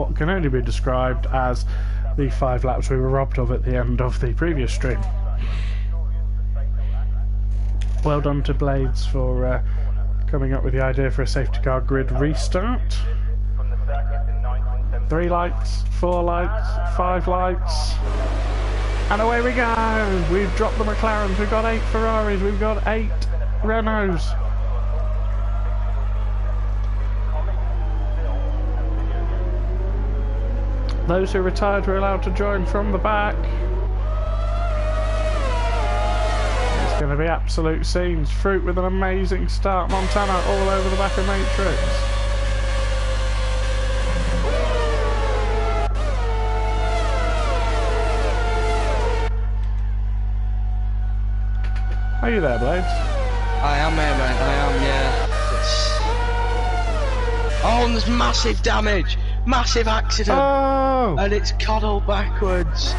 what can only be described as the 5 laps we were robbed of at the end of the previous stream. Well done to Blades for coming up with the idea for a safety car grid restart. 3 lights, 4 lights, 5 lights, and away we go. We've dropped the McLarens, we've got 8 Ferraris, we've got 8 Renaults. Those who retired were allowed to join from the back. It's going to be absolute scenes. Fruit with an amazing start. Montana all over the back of Matrix. Are you there, Blades? I am here, mate. I am, yeah. Oh, and there's massive damage. Massive accident. Oh! And it's Coddle backwards.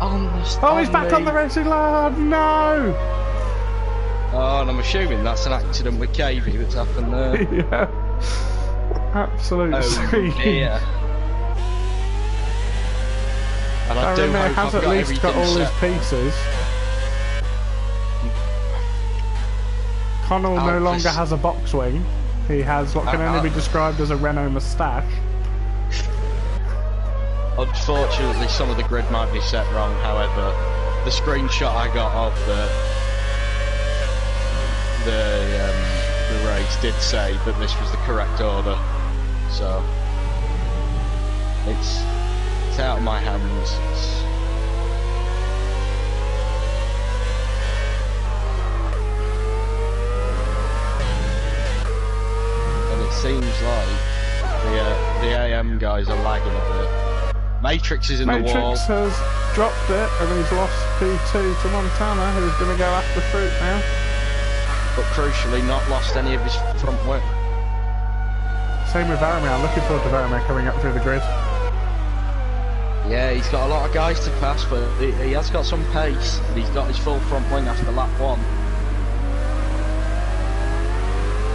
Oh, he's back on the racing line. No! Oh, and I'm assuming that's an accident with Cavey that's happened there. Yeah. Absolute scene. Dear. And I do hope has I've at least got all his pieces. Connell no longer has a box wing. He has what can only be described as a Renault moustache. Unfortunately, some of the grid might be set wrong. However, the screenshot I got of the race did say that this was the correct order. So it's out of my hands. Seems like the AM guys are lagging a bit. Matrix is in the wall. Matrix has dropped it and he's lost P2 to Montana, who's going to go after Fruit now. But crucially not lost any of his front wing. Same with Varamir. I'm looking forward to Varamir coming up through the grid. Yeah, he's got a lot of guys to pass, but he has got some pace. And he's got his full front wing after lap 1.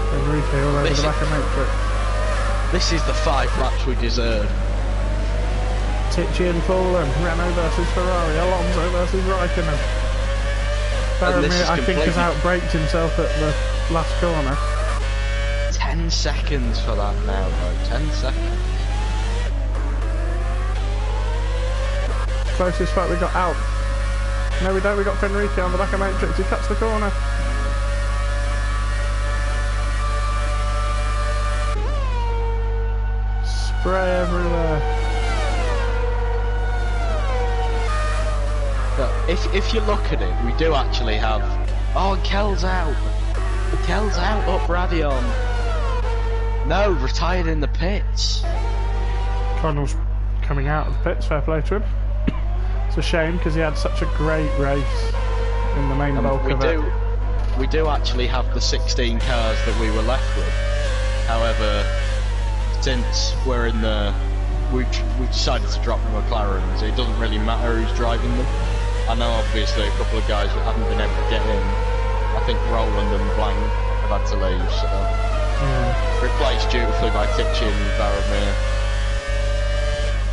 Enrique all over the back of Matrix. This is the 5 laps we deserve. Ticci and Fallen, Renault versus Ferrari, Alonso versus Raikkonen. Varamir, I think, has outbraked himself at the last corner. 10 seconds for that now, though. 10 seconds. Closest spot we got out. No, we don't. We got Fenrique on the back of Matrix. He cuts the corner. Spray everywhere. But if you look at it, we do actually have. Oh, Kel's out. Kel's out up Radion. No, retired in the pits. Connell's coming out of the pits. Fair play to him. It's a shame because he had such a great race in the main bulk of it. We do actually have the 16 cars that we were left with. However, since we're in we decided to drop the McLarens, it doesn't really matter who's driving them. I know obviously a couple of guys that haven't been able to get in. I think Roland and Blank have had to leave, so replaced dutifully by Ticci and Varamir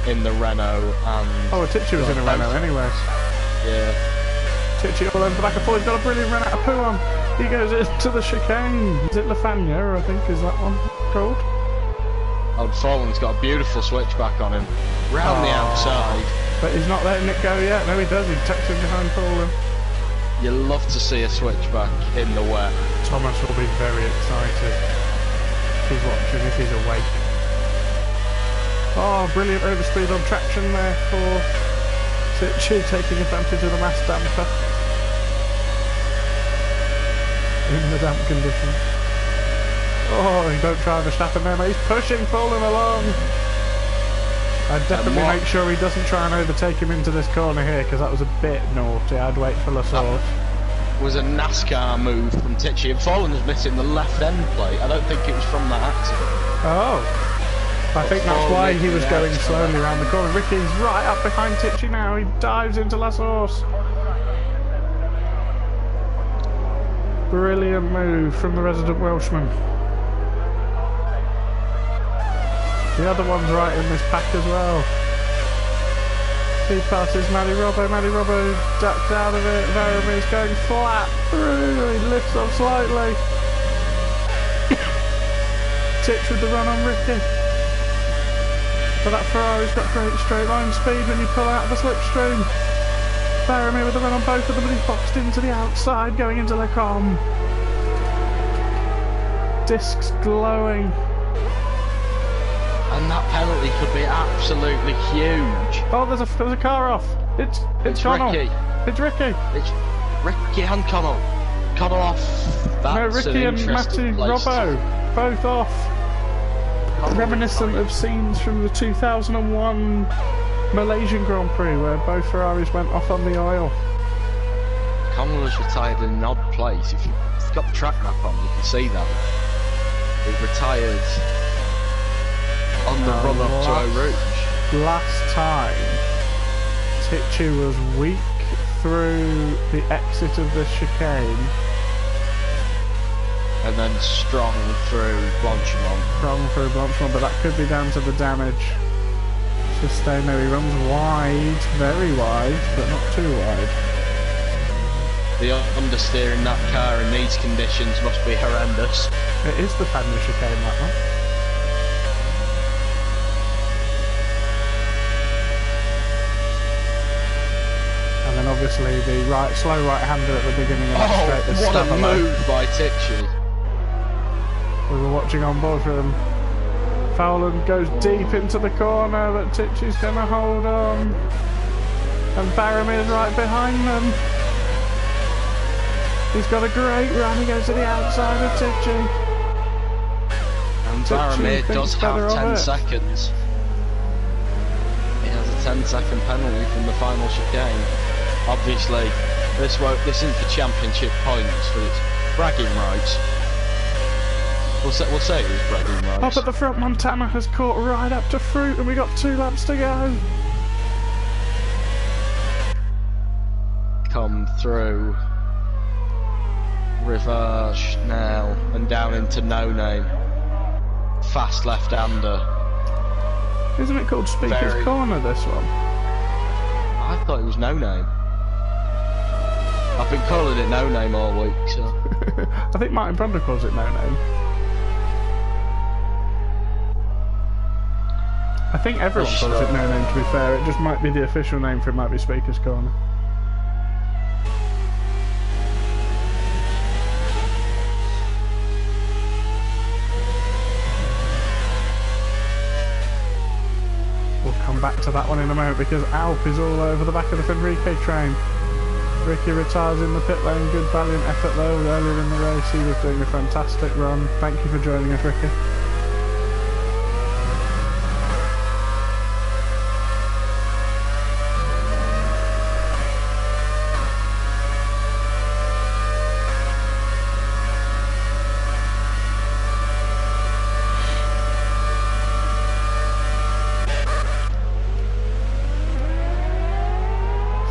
in the Renault. And oh, Ticci was in a Renault anyway. Yeah. Ticci all over the back of Paul. He's got a brilliant Renault Poo on. He goes into the chicane. Is it Lafania, I think, is that one called? Old Fallen's got a beautiful switchback on him, round the outside. But he's not letting it go yet. No, he does. He tucks him behind Fallen. You love to see a switchback in the wet. Thomas will be very excited if he's watching, if he's awake. Oh, brilliant overspeed on traction there for Ticci, taking advantage of the mass damper in the damp conditions. Oh, he don't try Verstappen there, mate. He's pushing Fallen along. I'd definitely make sure he doesn't try and overtake him into this corner here, because that was a bit naughty. I'd wait for Lassource. Was a NASCAR move from Ticci, and Fallen was missing the left end plate. I don't think it was from that accident. Oh. I think that's why he was going slowly around the corner. Ricky's right up behind Ticci now. He dives into Lassource. Brilliant move from the resident Welshman. The other one's right in this pack as well. He passes Matty Robbo ducked out of it. Varamir's going flat through. He lifts up slightly. Titch with the run on Ricky. But that Ferrari's got great straight line speed when you pull out of the slipstream. Varamir with the run on both of them, and he's boxed into the outside going into Le Com. Discs glowing. And that penalty could be absolutely huge. Oh, there's a car off. It's Connell. Ricky. It's Ricky. It's Ricky and Connell. Connell off. No, That's Ricky an and Matty interesting place. Robbo, both off. Connell, Reminiscent Connell. of scenes from the 2001 Malaysian Grand Prix where both Ferraris went off on the oil. Connell has retired in an odd place. If you've got the track map on, you can see that. He retired on the run up to Eau Rouge. Last time, Titchy was weak through the exit of the chicane. And then strong through Blanchimont. Strong through Blanchimont, but that could be down to the damage sustained there. He runs wide, very wide, but not too wide. The understeer in that car in these conditions must be horrendous. It is the Panya chicane, that one. And then obviously the slow right-hander at the beginning of that straight is what a Stavalo. move by Titchy. We were watching on board for him. Fowland goes deep into the corner, but Titchy's going to hold on. And Baramir's right behind them. He's got a great run, he goes to the outside of Titchy. And Varamir does have 10 seconds. He has a 10-second penalty from the final chicane. Obviously, this isn't for championship points, but it's bragging rights. We'll say it was bragging rights. Up at the front, Montana has caught right up to Fruit, and we got 2 laps to go. Come through. Reverse now, and down into No Name. Fast left-hander. Isn't it called Speaker's Corner, this one? I thought it was No Name. I've been calling it No Name all week, so... I think Martin Brundle calls it No Name. I think everyone calls it No Name, to be fair. It just might be the official name for it, might be Speaker's Corner. We'll come back to that one in a moment because Alp is all over the back of the Fenrique train. Ricky retires in the pit lane. Good valiant effort though. Earlier in the race he was doing a fantastic run. Thank you for joining us, Ricky.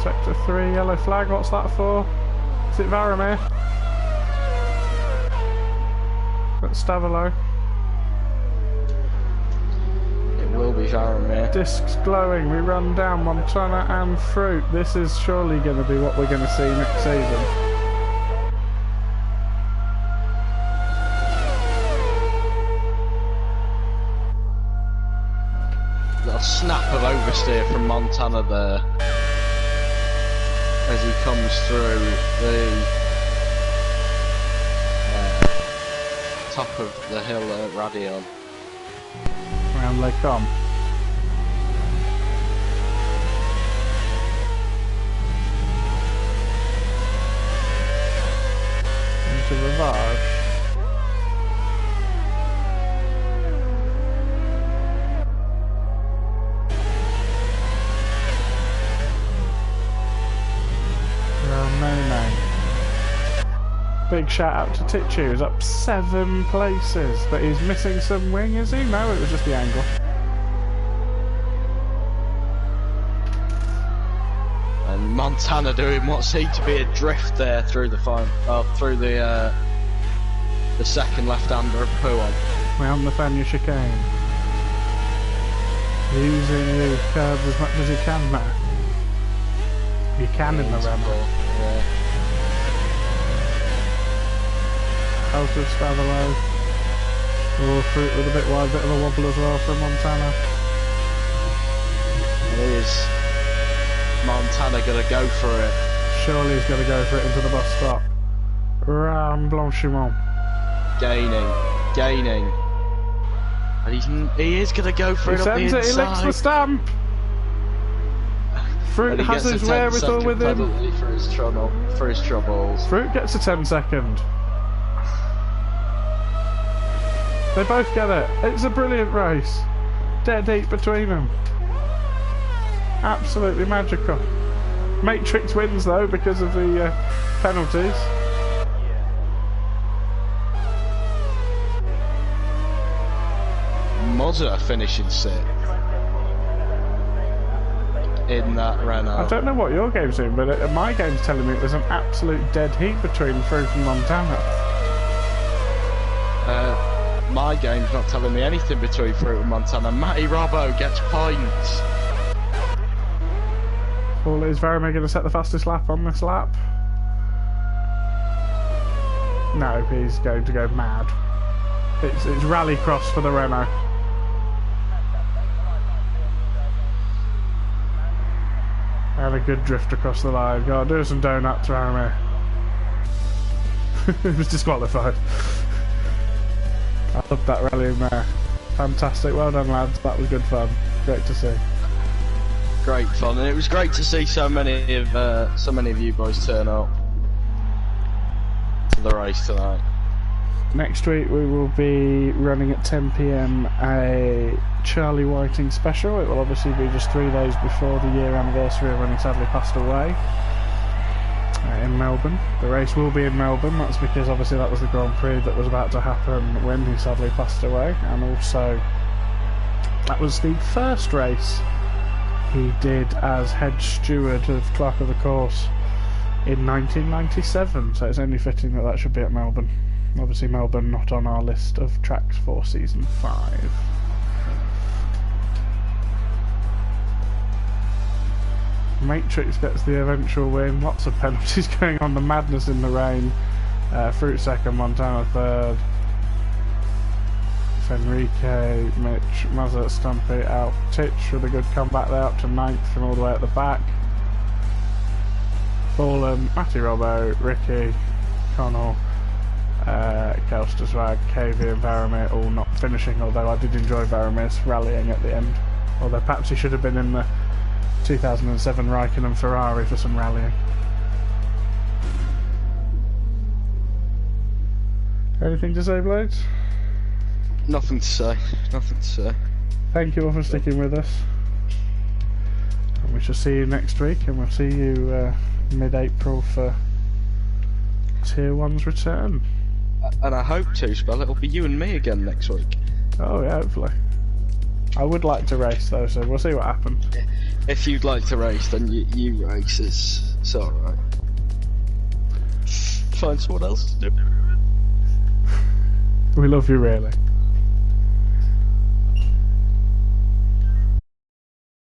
Sector 3, yellow flag, what's that for? Is it Varamir? That's Stavalo. It will be Varamir. Discs glowing, we run down Montana and Fruit. This is surely going to be what we're going to see next season. Little snap of oversteer from Montana there. As he comes through the top of the hill at Radion. Round they come. Into Rivage. Big shout out to Titchy, who's up 7 places, but he's missing some wing, is he? No, it was just the angle. And Montana doing what seemed to be a drift there through the through the second left-hander of Puon. We're on the Fanya chicane. Using the curb as much as you can now. You can in the Renault. Yeah. Out of Stavelo. Oh, Fruit with a bit wide, bit of a wobble as well from Montana. It is Montana gonna go for it. Surely he's going to go for it into the bus stop. Ram Blanchimont. Gaining. And he is gonna go for He it up the sends it, inside. he licks the stamp! Fruit has his wherewithal with him. For his troubles. Fruit gets a 10-second. They both get it. It's a brilliant race. Dead heat between them. Absolutely magical. Matrix wins though because of the penalties. Mozza finishing sixth in that Renault. I don't know what your game's doing, but my game's telling me it was an absolute dead heat between Fruit and Montana. My game's not telling me anything between Fruit and Montana. Matty Robbo gets points. Paul, is Vermeer going to set the fastest lap on this lap? No, he's going to go mad. It's rally cross for the Renault. And a good drift across the line. Go on, do some donuts, Vermeer. He was disqualified. I loved that rally in there. Fantastic, well done lads, that was good fun. Great to see. Great fun, and it was great to see so many of you boys turn up to the race tonight. Next week we will be running at 10 PM a Charlie Whiting special. It will obviously be just 3 days before the year anniversary of when he sadly passed away in Melbourne. The race will be in Melbourne, that's because obviously that was the Grand Prix that was about to happen when he sadly passed away, and also that was the first race he did as head steward of Clerk of the Course in 1997, so it's only fitting that that should be at Melbourne. Obviously Melbourne not on our list of tracks for Season 5. Matrix gets the eventual win, lots of penalties going on, the madness in the rain. Fruit second, Montana third. Fenrique, Mitch, Mazza, Stumpy, out. Titch with a good comeback there up to 9th from all the way at the back. Fallen, Matty Robbo, Ricky, Connell, Kelsterswag, KV and Varamir all not finishing, although I did enjoy Varamir's rallying at the end. Although perhaps he should have been in the 2007 Raikkonen Ferrari for some rallying. Anything to say, Blades? Nothing to say. Thank you all for sticking with us. And we shall see you next week, and we'll see you mid-April for Tier 1's return. And I hope to, Spell, it'll be you and me again next week. Oh yeah, hopefully. I would like to race though, so we'll see what happens. If you'd like to race, then you race. It's alright. Find someone else to do it. We love you, really.